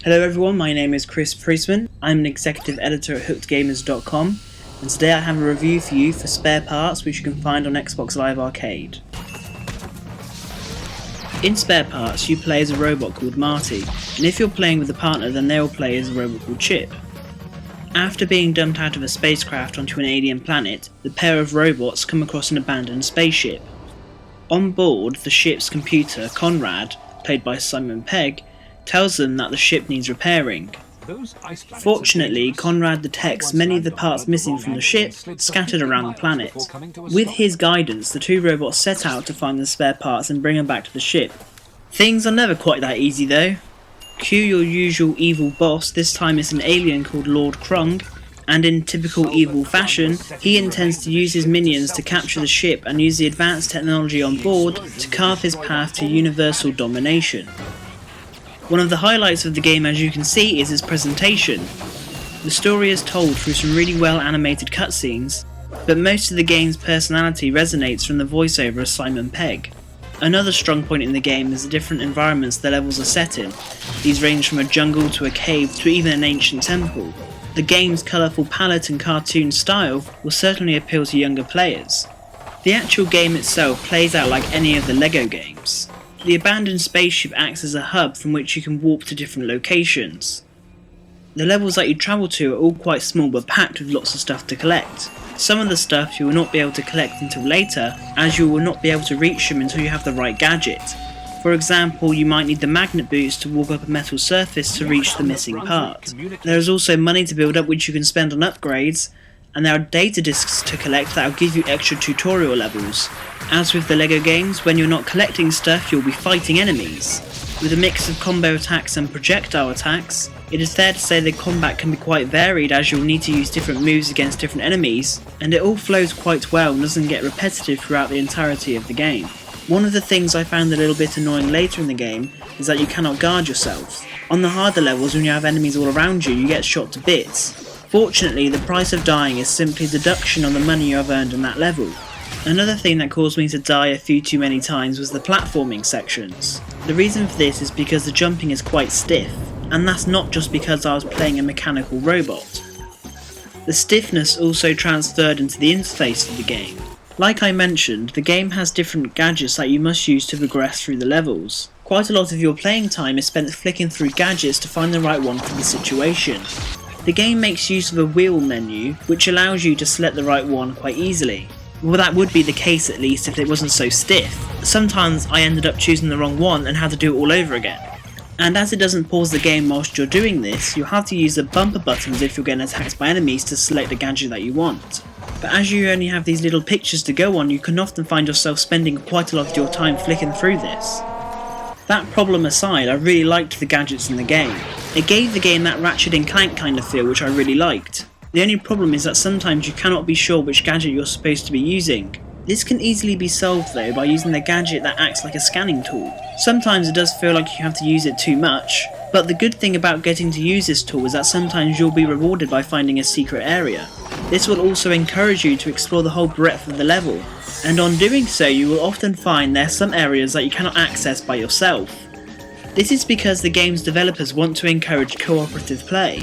Hello everyone, my name is Chris Priestman. I'm an executive editor at hookedgamers.com, and today I have a review for you for Spare Parts, which you can find on Xbox Live Arcade. In Spare Parts, you play as a robot called Marty, and if you're playing with a partner then they'll play as a robot called Chip. After being dumped out of a spacecraft onto an alien planet, the pair of robots come across an abandoned spaceship. On board, the ship's computer, Conrad, played by Simon Pegg, tells them that the ship needs repairing. Fortunately, Conrad detects many of the parts missing from the ship scattered around the planet. With his guidance, the two robots set out to find the spare parts and bring them back to the ship. Things are never quite that easy though. Cue your usual evil boss, this time it's an alien called Lord Krung, and in typical evil fashion, he intends to use his minions to capture the ship and use the advanced technology on board to carve his path to universal domination. One of the highlights of the game, as you can see, is its presentation. The story is told through some really well animated cutscenes, but most of the game's personality resonates from the voiceover of Simon Pegg. Another strong point in the game is the different environments the levels are set in. These range from a jungle to a cave to even an ancient temple. The game's colourful palette and cartoon style will certainly appeal to younger players. The actual game itself plays out like any of the LEGO games. The abandoned spaceship acts as a hub from which you can warp to different locations. The levels that you travel to are all quite small but packed with lots of stuff to collect. Some of the stuff you will not be able to collect until later, as you will not be able to reach them until you have the right gadget. For example, you might need the magnet boots to walk up a metal surface to reach the missing part. There is also money to build up which you can spend on upgrades, and there are data discs to collect that will give you extra tutorial levels. As with the LEGO games, when you're not collecting stuff you'll be fighting enemies. With a mix of combo attacks and projectile attacks, it is fair to say the combat can be quite varied as you'll need to use different moves against different enemies, and it all flows quite well and doesn't get repetitive throughout the entirety of the game. One of the things I found a little bit annoying later in the game is that you cannot guard yourself. On the harder levels, when you have enemies all around you, you get shot to bits. Fortunately, the price of dying is simply a deduction on the money you have earned in that level. Another thing that caused me to die a few too many times was the platforming sections. The reason for this is because the jumping is quite stiff, and that's not just because I was playing a mechanical robot. The stiffness also transferred into the interface of the game. Like I mentioned, the game has different gadgets that you must use to progress through the levels. Quite a lot of your playing time is spent flicking through gadgets to find the right one for the situation. The game makes use of a wheel menu, which allows you to select the right one quite easily. Well, that would be the case at least if it wasn't so stiff. Sometimes I ended up choosing the wrong one and had to do it all over again. And as it doesn't pause the game whilst you're doing this, you'll have to use the bumper buttons if you're getting attacked by enemies to select the gadget that you want. But as you only have these little pictures to go on, you can often find yourself spending quite a lot of your time flicking through this. That problem aside, I really liked the gadgets in the game. It gave the game that Ratchet and Clank kind of feel, which I really liked. The only problem is that sometimes you cannot be sure which gadget you're supposed to be using. This can easily be solved though by using the gadget that acts like a scanning tool. Sometimes it does feel like you have to use it too much, but the good thing about getting to use this tool is that sometimes you'll be rewarded by finding a secret area. This will also encourage you to explore the whole breadth of the level, and on doing so you will often find there are some areas that you cannot access by yourself. This is because the game's developers want to encourage cooperative play.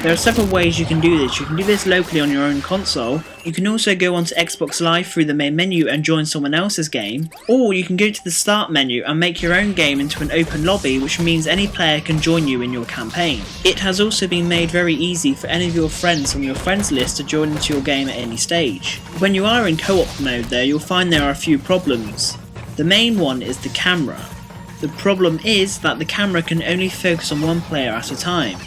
There are several ways you can do this. You can do this locally on your own console, you can also go onto Xbox Live through the main menu and join someone else's game, or you can go to the start menu and make your own game into an open lobby, which means any player can join you in your campaign. It has also been made very easy for any of your friends from your friends list to join into your game at any stage. When you are in co-op mode though, you'll find there are a few problems. The main one is the camera. The problem is that the camera can only focus on one player at a time,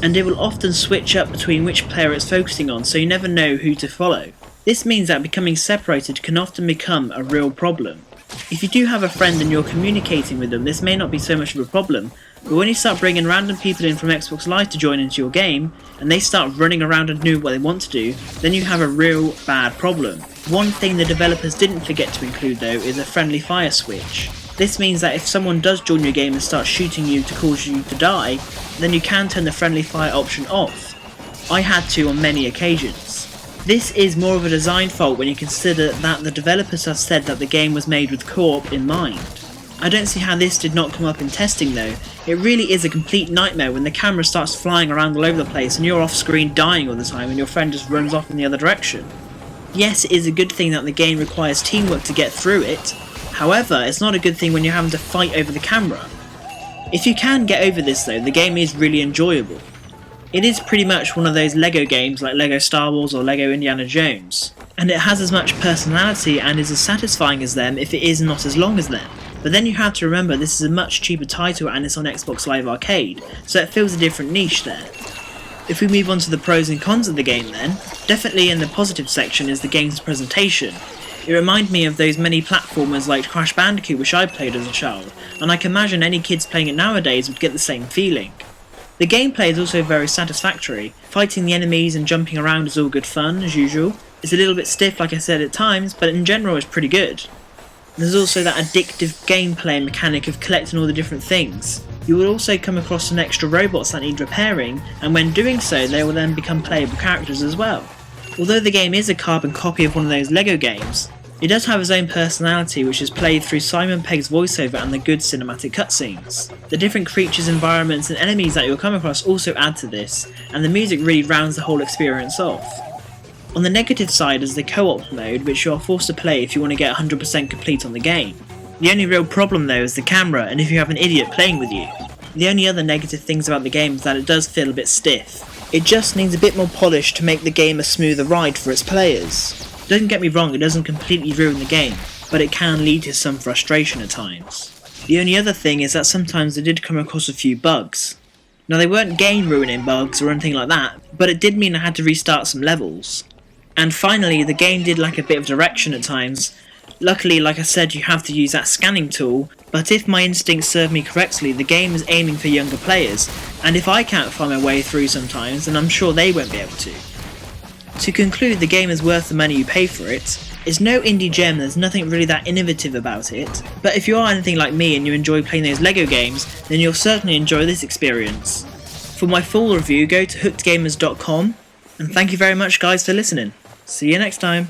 and it will often switch up between which player it's focusing on, so you never know who to follow. This means that becoming separated can often become a real problem. If you do have a friend and you're communicating with them, this may not be so much of a problem, but when you start bringing random people in from Xbox Live to join into your game, and they start running around and doing what they want to do, then you have a real bad problem. One thing the developers didn't forget to include though is a friendly fire switch. This means that if someone does join your game and start shooting you to cause you to die, then you can turn the friendly fire option off. I had to on many occasions. This is more of a design fault when you consider that the developers have said that the game was made with co-op in mind. I don't see how this did not come up in testing though. It really is a complete nightmare when the camera starts flying around all over the place and you're off screen dying all the time and your friend just runs off in the other direction. Yes, it is a good thing that the game requires teamwork to get through it, however, it's not a good thing when you're having to fight over the camera. If you can get over this though, the game is really enjoyable. It is pretty much one of those LEGO games like LEGO Star Wars or LEGO Indiana Jones, and it has as much personality and is as satisfying as them if it is not as long as them. But then you have to remember this is a much cheaper title and it's on Xbox Live Arcade, so it fills a different niche there. If we move on to the pros and cons of the game then, definitely in the positive section is the game's presentation. It reminded me of those many platformers like Crash Bandicoot which I played as a child, and I can imagine any kids playing it nowadays would get the same feeling. The gameplay is also very satisfactory. Fighting the enemies and jumping around is all good fun, as usual. It's a little bit stiff like I said at times, but in general it's pretty good. There's also that addictive gameplay mechanic of collecting all the different things. You will also come across some extra robots that need repairing, and when doing so they will then become playable characters as well. Although the game is a carbon copy of one of those LEGO games, it does have its own personality which is played through Simon Pegg's voiceover and the good cinematic cutscenes. The different creatures, environments and enemies that you'll come across also add to this, and the music really rounds the whole experience off. On the negative side is the co-op mode, which you are forced to play if you want to get 100% complete on the game. The only real problem though is the camera and if you have an idiot playing with you. The only other negative things about the game is that it does feel a bit stiff. It just needs a bit more polish to make the game a smoother ride for its players. Don't get me wrong, it doesn't completely ruin the game, but it can lead to some frustration at times. The only other thing is that sometimes I did come across a few bugs. Now they weren't game ruining bugs or anything like that, but it did mean I had to restart some levels. And finally, the game did lack a bit of direction at times. Luckily, like I said, you have to use that scanning tool, but if my instincts serve me correctly, the game is aiming for younger players, and if I can't find my way through sometimes, then I'm sure they won't be able to. To conclude, the game is worth the money you pay for it. It's no indie gem, there's nothing really that innovative about it, but if you are anything like me and you enjoy playing those LEGO games, then you'll certainly enjoy this experience. For my full review, go to hookedgamers.com, and thank you very much guys for listening. See you next time.